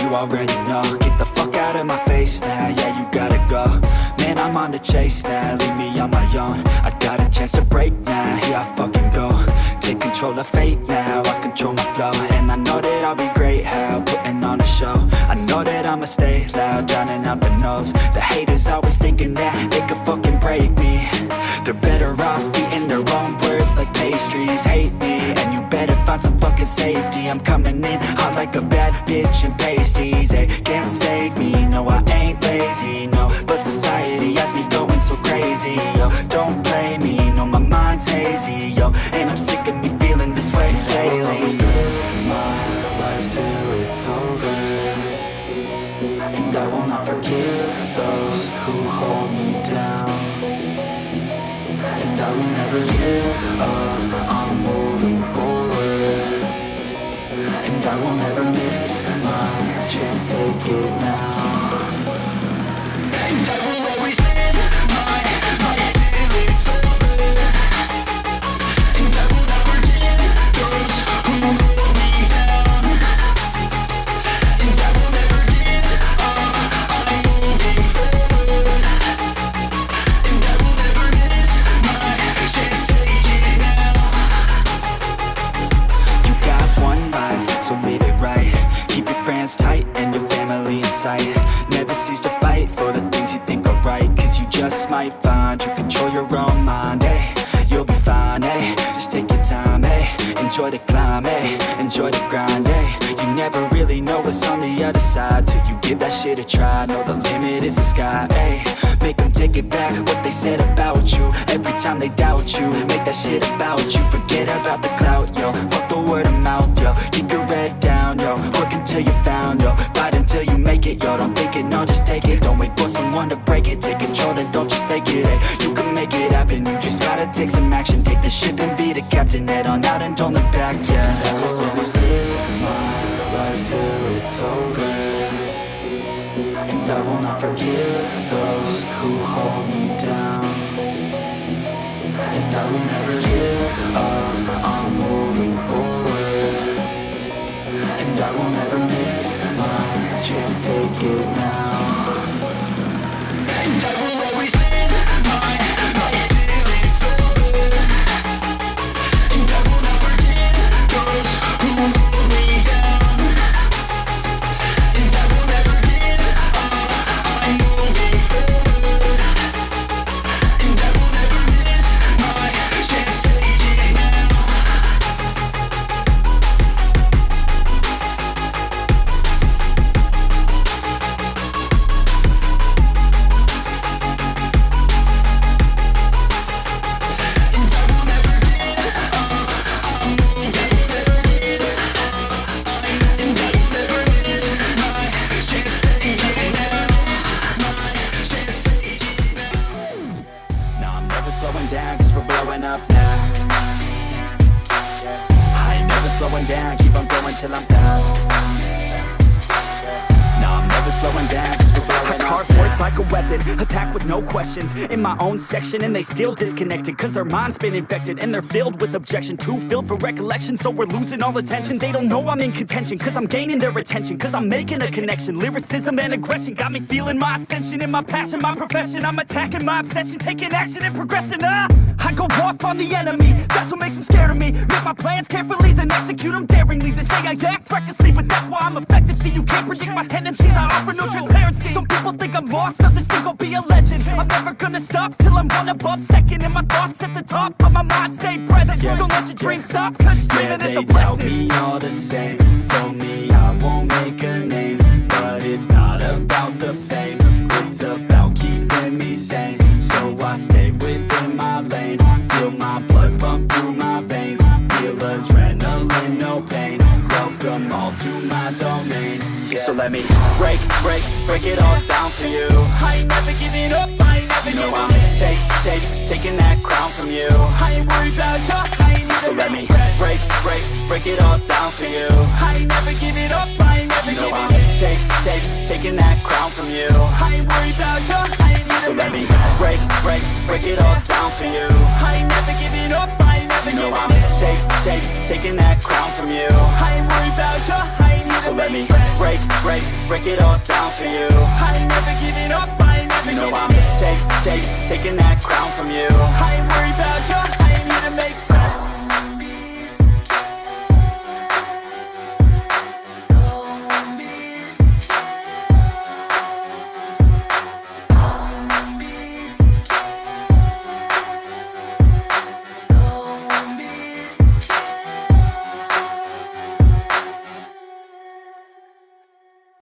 you already know. Get the fuck out of my face now, yeah, you gotta go. Man, I'm on the chase now, leave me on my own. I got a chance to break now, here I fucking go. Take control of fate now, I control my flow. And I know that I'll be great, how, putting on a show. I know that I'ma stay loud, drowning out the noise. The haters always thinking that they could fucking break me. They're better off eating their own words like pastries. Hate me, and you better find some fucking safety. I'm coming in hot like a bad bitch in pasties. They can't save me, no I ain't lazy, no. But society has me going so crazy, yo. Don't play me, no my mind's hazy, yo. And I'm sick of me feeling this way daily. I'll always live my life till it's over, and I will not forgive those who hold me down. And I will never give up, I'm moving forward. And I will never miss my chance, take it now. And I will always live my life till it's over, and I will never give those who hold me down. And I will never give up, I'm moving forward. And I will never miss my chance, take it now. You got one life, so live it right. Keep your friends tight and your family in sight. Never cease to fight for the things you think are right, cause you just might find you control your own mind, eh? You'll be fine, eh? Just take your time, eh? Enjoy the climb, eh? Enjoy the grind, eh? You never really know what's on the other side till you give that shit a try. Know the limit is the sky, eh? Make them take it back, what they said about you. Every time they doubt you, make that shit about you. Forget about the clout, yo. Fuck the word of mouth, yo. Keep your head down, yo. Work until you're found, yo. Fight until you make it, yo. Don't think it, no, just take it. Don't wait for someone to break it. Take control, then don't just take it, eh? You can make it happen, you just gotta take some action. Take the ship and be the captain. Head on out and don't look back, yeah. I will always live my life till it's over, and I will not forgive those who hold me down. And I will never give up, I'm moving forward. And I will never miss my chance, take it now. And I will always live my life till it's over, and I will never give those who hold me down. And I will never give up, I'm moving forward. And I will never miss my chance, take it now. Slowing down, cause we're blowing up now. I ain't never slowing down, keep on going till I'm down. No, I'm never slowing down, cause we're blowing up. Hard words like a weapon, attack with no questions. In my own section, and they still disconnected, cause their mind's been infected, and they're filled with objection. Too filled for recollection, so we're losing all attention. They don't know I'm in contention, cause I'm gaining their attention, cause I'm making a connection. Lyricism and aggression got me feeling my ascension. In my passion, my profession, I'm attacking my obsession, taking action and progressing. I go off on the enemy, that's what makes them scared of me. Make my plans carefully, then execute them daringly. They say I act recklessly, but that's why I'm effective. See, you can't predict my tendencies, I offer no transparency. Some people think I'm lost, others think I'll be a legend. I'm never gonna stop till I'm one above second. And my thoughts at the top, but my mind stay present. Don't let your dreams stop, cause dreaming is a blessing. They tell me all the same, told me I won't make a name. But it's not about the fame, it's about keeping me sane. So I stay within my lane, feel my blood pump through my veins. Feel adrenaline, no pain, welcome all to my domain, yeah. So let me break it all down for you. I ain't never giving up, I ain't never giving up. I'm taking that crown from you. I ain't worried about you, I ain't never. So let me break it all down for you. I ain't never giving up, I ain't never giving up. I'm taking that crown from you. I ain't worried about you, I ain't never. So let me break it all down for you. I ain't never giving up, I ain't never giving up. I'm taking that crown from you. I ain't worried about you, I ain't never. So let me break it all down for you. I ain't never giving up, I ain't never You know giving I'm in. taking that crown from you. I ain't worried